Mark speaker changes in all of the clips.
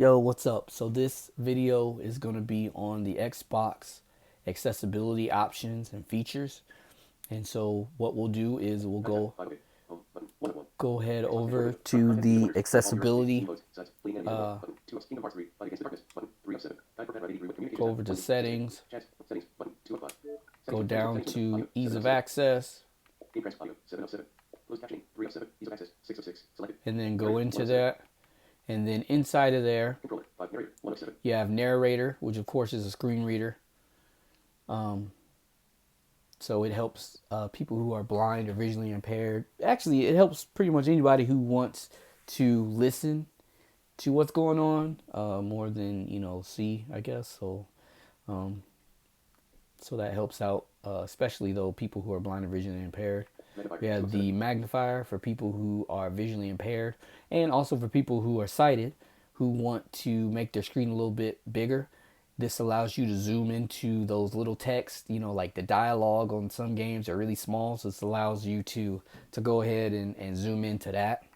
Speaker 1: Yo, what's up? So this video is going to be on the Xbox accessibility options and features. And so what we'll do is we'll go ahead over to the accessibility, go over to settings, go down to ease of access, and then go into that. And then inside of there, you have narrator, which of course is a screen reader. So it helps people who are blind or visually impaired. Actually, it helps pretty much anybody who wants to listen to what's going on more than see, I guess. So that helps out, especially though people who are blind or visually impaired. We have the magnifier for people who are visually impaired, and also for people who are sighted who want to make their screen a little bit bigger. This allows you to zoom into those little text, like the dialogue on some games are really small. So this allows you to go ahead and zoom into that.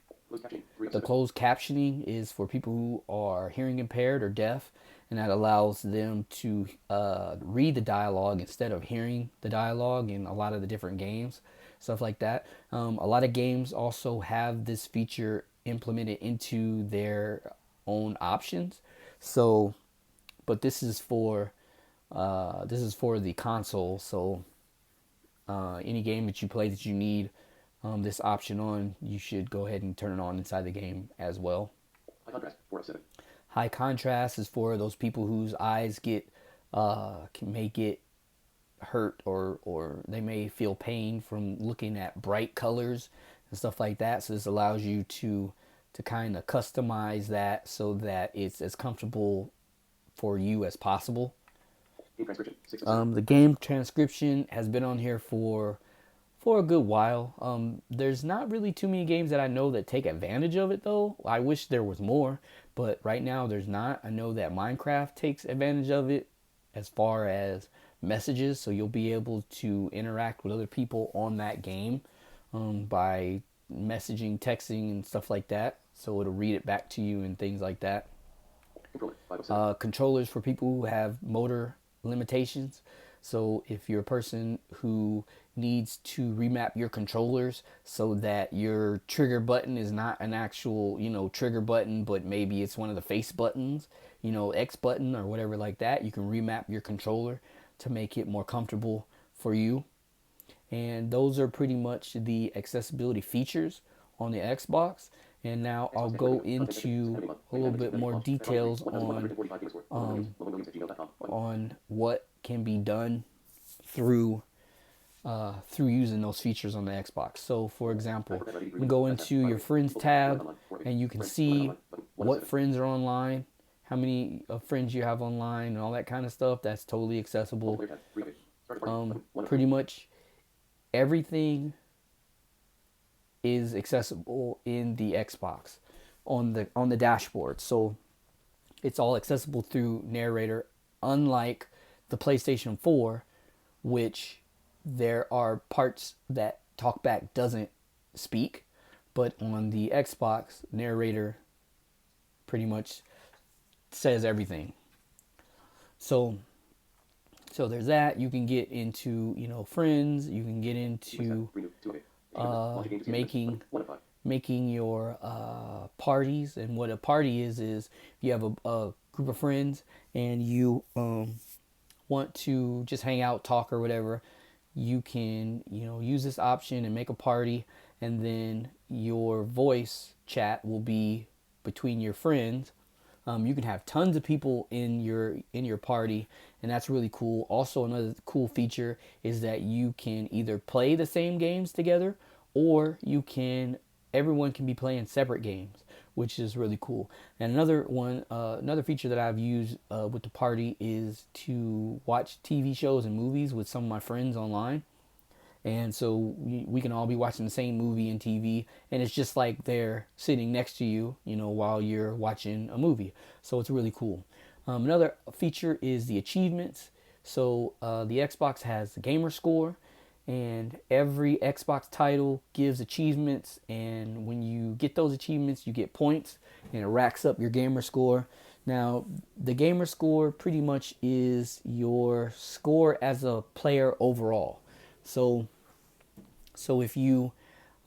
Speaker 1: The closed captioning is for people who are hearing impaired or deaf, and that allows them to read the dialogue instead of hearing the dialogue in a lot of the different games, stuff like that. A lot of games also have this feature implemented into their own options. So, but this is for the console. So any game that you play that you need this option on, you should go ahead and turn it on inside the game as well. High contrast is for those people whose eyes may get hurt, or they may feel pain from looking at bright colors and stuff like that. So this allows you to kind of customize that so that it's as comfortable for you as possible. The game transcription has been on here for a good while. There's not really too many games that I know that take advantage of it though. I wish there was more, but right now there's not. I know that Minecraft takes advantage of it as far as messages, so you'll be able to interact with other people on that game by messaging, texting, and stuff like that. So it'll read it back to you and things like that. Controllers for people who have motor limitations. So if you're a person who needs to remap your controllers so that your trigger button is not an actual, trigger button, but maybe it's one of the face buttons, X button or whatever like that, you can remap your controller to make it more comfortable for you. And those are pretty much the accessibility features on the Xbox. And now I'll go into a little bit more details on what can be done through using those features on the Xbox. So for example, you can go into your friends tab and you can see what friends are online, how many friends you have online, and all that kind of stuff. That's totally accessible. Pretty much everything is accessible in the Xbox on the dashboard. So it's all accessible through narrator, unlike the PlayStation 4, which there are parts that TalkBack doesn't speak, but on the Xbox, narrator pretty much says everything. So there's that. You can get into friends. You can get into making your parties. And what a party is if you have a group of friends and you want to just hang out, talk, or whatever, you can use this option and make a party, and then your voice chat will be between your friends. You can have tons of people in your party, and that's really cool. Also, another cool feature is that you can either play the same games together, or everyone can be playing separate games, which is really cool. And another feature that I've used with the party is to watch TV shows and movies with some of my friends online. And so we can all be watching the same movie and TV, and it's just like they're sitting next to you, while you're watching a movie. So it's really cool. Another feature is the achievements. So the Xbox has the gamer score, and every Xbox title gives achievements, and when you get those achievements, you get points, and it racks up your gamer score. Now, the gamer score pretty much is your score as a player overall. So, so if you,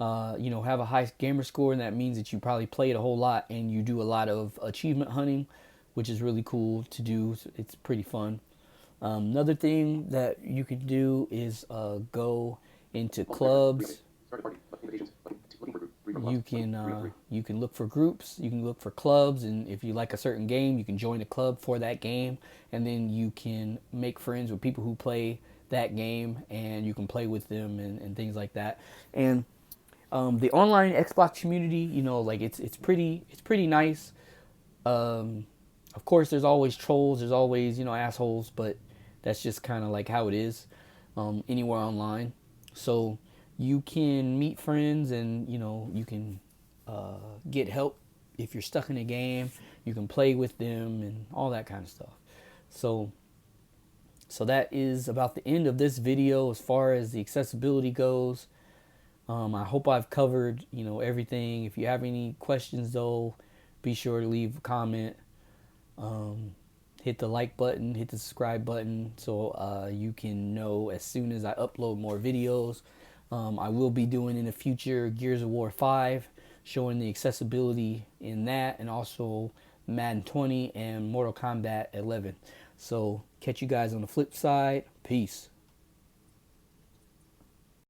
Speaker 1: have a high gamer score, and that means that you probably played a whole lot and you do a lot of achievement hunting, which is really cool to do. It's pretty fun. Another thing that you can do is go into clubs. You can look for groups, you can look for clubs, and if you like a certain game, you can join a club for that game, and then you can make friends with people who play that game, and you can play with them and things like that. And the online Xbox community, like it's pretty nice. Of course, there's always trolls, there's always assholes, but that's just kind of like how it is anywhere online. So you can meet friends, and you can get help if you're stuck in a game. You can play with them and all that kind of stuff. So so that is about the end of this video as far as the accessibility goes. I hope I've covered everything. If you have any questions though, be sure to leave a comment. Hit the like button, hit the subscribe button, so you can know as soon as I upload more videos. I will be doing in the future Gears of War 5, showing the accessibility in that, and also Madden 20 and Mortal Kombat 11. So catch you guys on the flip side. Peace.